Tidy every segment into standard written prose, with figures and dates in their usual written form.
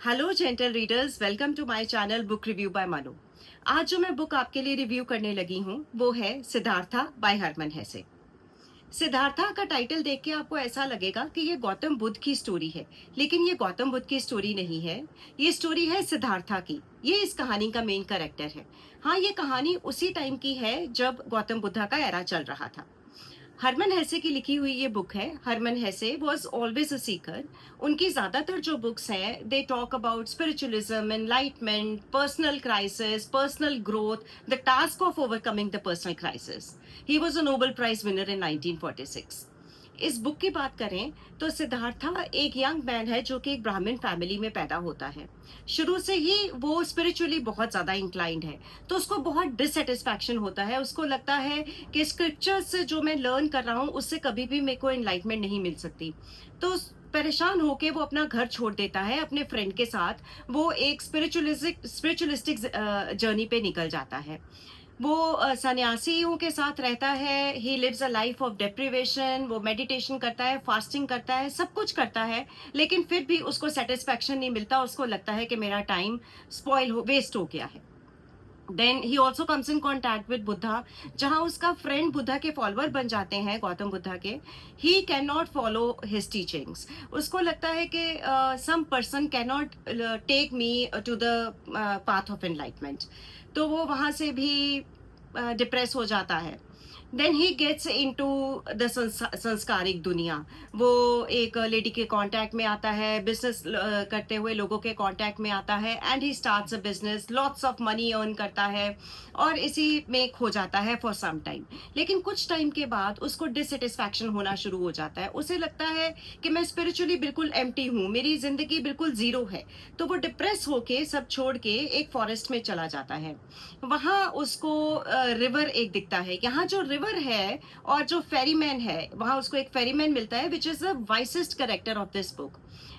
Hello gentle readers, welcome to my channel book review by Manu. आज जो मैं book आपके लिए रिव्यू करने लगी हूँ वो है सिद्धार्था बाय हरमन हेसे। सिद्धार्था का टाइटल देख के आपको ऐसा लगेगा कि ये गौतम बुद्ध की स्टोरी है, लेकिन ये गौतम बुद्ध की स्टोरी नहीं है। ये स्टोरी है सिद्धार्था की। ये इस कहानी का मेन कैरेक्टर है। हाँ, ये कहानी उसी टाइम की है जब गौतम बुद्धा का एरा चल रहा था। हरमन हेसे की लिखी हुई ये बुक है। Hermann Hesse was always a seeker. उनकी ज्यादातर जो बुक्स हैं they talk about spiritualism, enlightenment, personal crisis, personal growth, the task of overcoming the personal crisis. He was a Nobel prize winner in 1946। इस book की बात करें तो सिद्धार्था एक यंग मैन है जो कि एक ब्राह्मण फैमिली में पैदा होता है। शुरू से ही वो स्पिरिचुअली बहुत ज्यादा इंक्लाइंड है, तो उसको बहुत डिससेटिस्फैक्शन होता है। उसको लगता है कि स्क्रिप्चर से जो मैं लर्न कर रहा हूँ उससे कभी भी मेरे को एनलाइटमेंट नहीं मिल सकती। तो परेशान होके वो अपना घर छोड़ देता है। अपने फ्रेंड के साथ वो एक स्पिरिचुअलिस्टिक जर्नी पे निकल जाता है। वो सन्यासियों के साथ रहता है। He lives a life of deprivation. वो मेडिटेशन करता है, फास्टिंग करता है, सब कुछ करता है, लेकिन फिर भी उसको सेटिस्फैक्शन नहीं मिलता। उसको लगता है कि मेरा टाइम वेस्ट हो गया है। Then he also comes in contact with Buddha, जहाँ उसका फ्रेंड बुद्धा के फॉलोअर बन जाते हैं, गौतम बुद्धा के। He can not follow his teachings. उसको लगता है कि some person can not take me to the path of enlightenment. तो वो वहाँ से भी डिप्रेस हो जाता है। Then he gets into the संस्कारिक दुनिया। वो एक लेडी के कांटेक्ट में आता है, बिजनेस करते हुए लोगों के कांटेक्ट में आता है, and he starts a business, lots of money earn करता है और इसी में खो जाता है फॉर सम टाइम। लेकिन कुछ टाइम के बाद उसको डिससेटिस्फैक्शन होना शुरू हो जाता है। उसे लगता है कि मैं स्पिरिचुअली बिल्कुल एम्प्टी हूँ, मेरी जिंदगी बिल्कुल जीरो है। तो वो डिप्रेस होके सब छोड़ के एक फॉरेस्ट में चला जाता है। वहां उसको रिवर एक दिखता है। यहाँ जो रिवर है और जो फेरीमैन है, वहां उसको एक फेरीमैन मिलता है, which is the wisest character of this book.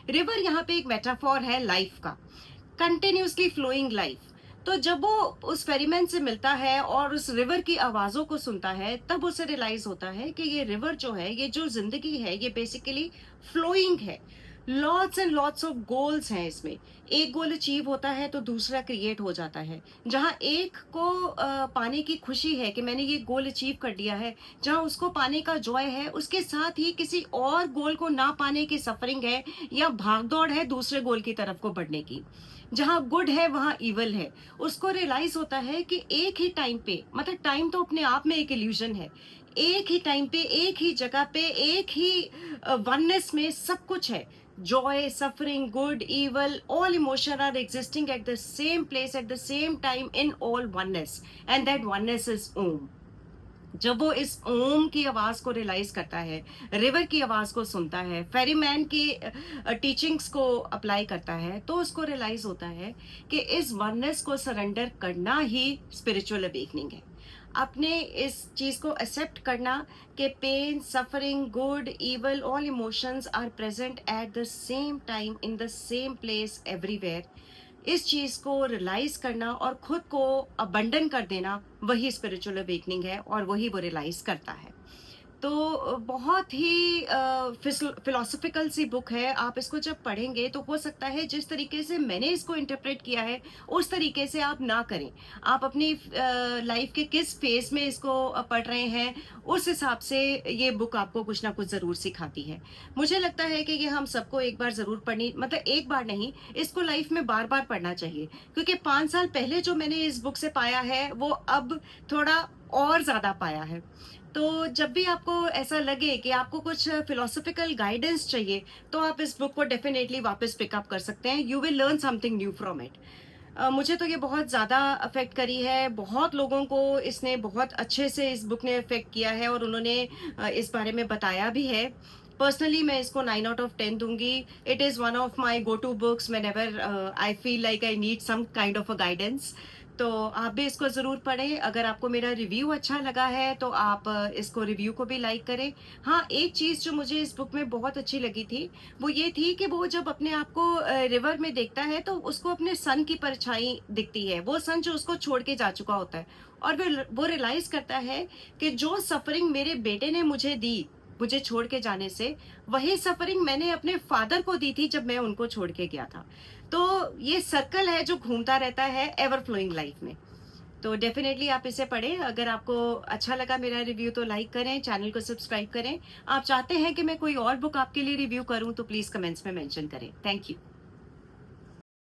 River यहाँ पे एक मेटाफॉर है लाइफ का, कंटिन्यूसली फ्लोइंग लाइफ। तो जब वो उस फेरीमैन से मिलता है और उस रिवर की आवाजों को सुनता है, तब उसे रियलाइज होता है कि ये रिवर जो है, ये जो जिंदगी है, ये बेसिकली फ्लोइंग है। Lots and lots of goals हैं इसमें। एक गोल अचीव होता है तो दूसरा क्रिएट हो जाता है। जहां एक को पाने की खुशी है कि मैंने ये गोल अचीव कर लिया है, जहां उसको पाने का जॉय है, उसके साथ ही किसी और गोल को ना पाने की सफरिंग है या भागदौड़ है दूसरे गोल की तरफ को बढ़ने की। जहां गुड है वहां इवल है। उसको रियलाइज होता है कि एक ही टाइम पे, मतलब टाइम तो अपने आप में एक इल्यूजन है, एक ही टाइम पे, एक ही जगह पे, एक ही वननेस में सब कुछ है। joy, suffering, good, evil, all emotion are existing at the same place at the same time in all oneness, and that oneness is Om. जब वो इस ओम की आवाज को रियलाइज करता है, रिवर की आवाज को सुनता है, फेरीमैन की टीचिंग्स को अप्लाई करता है, तो उसको रियलाइज होता है कि इस वननेस को सरेंडर करना ही स्पिरिचुअल अवेकनिंग है। अपने इस चीज को एक्सेप्ट करना कि pain, suffering, good, evil, all emotions are present at the same time in the same place everywhere. इस चीज को रियलाइज करना और खुद को अबंडन कर देना, वही स्पिरिचुअल अवेकनिंग है और वही वो रियलाइज करता है। तो बहुत ही फिलोसफिकल सी बुक है। आप इसको जब पढ़ेंगे तो हो सकता है जिस तरीके से मैंने इसको इंटरप्रेट किया है उस तरीके से आप ना करें। आप अपनी लाइफ के किस फेज में इसको पढ़ रहे हैं, उस हिसाब से ये बुक आपको कुछ ना कुछ जरूर सिखाती है। मुझे लगता है कि ये हम सबको एक बार जरूर पढ़नी, मतलब एक बार नहीं, इसको लाइफ में बार बार पढ़ना चाहिए। क्योंकि 5 साल पहले जो मैंने इस बुक से पाया है वो अब थोड़ा और ज्यादा पाया है। तो जब भी आपको ऐसा लगे कि आपको कुछ फिलोसफिकल गाइडेंस चाहिए, तो आप इस बुक को डेफिनेटली वापस पिकअप कर सकते हैं। You will learn something new from it. मुझे तो ये बहुत ज़्यादा अफेक्ट करी है। बहुत लोगों को इसने बहुत अच्छे से, इस बुक ने अफेक्ट किया है और उन्होंने इस बारे में बताया भी है। पर्सनली मैं इसको 9 आउट ऑफ 10 दूंगी। It is one of my go to books whenever I feel like I need some kind of a guidance. तो आप भी इसको ज़रूर पढ़ें। अगर आपको मेरा रिव्यू अच्छा लगा है तो आप इसको रिव्यू को भी लाइक करें। हाँ, एक चीज़ जो मुझे इस बुक में बहुत अच्छी लगी थी वो ये थी कि वो जब अपने आप को रिवर में देखता है तो उसको अपने सन की परछाई दिखती है, वो सन जो उसको छोड़ के जा चुका होता है। और वो रियलाइज करता है कि जो सफरिंग मेरे बेटे ने मुझे दी मुझे छोड़ के जाने से, वही सफरिंग मैंने अपने फादर को दी थी जब मैं उनको छोड़ के गया था। तो ये सर्कल है जो घूमता रहता है एवर फ्लोइंग लाइफ में। तो डेफिनेटली आप इसे पढ़ें। अगर आपको अच्छा लगा मेरा रिव्यू तो लाइक करें, चैनल को सब्सक्राइब करें। आप चाहते हैं कि मैं कोई और बुक आपके लिए रिव्यू करूं तो प्लीज़ कमेंट्स में मेंशन करें। Thank you.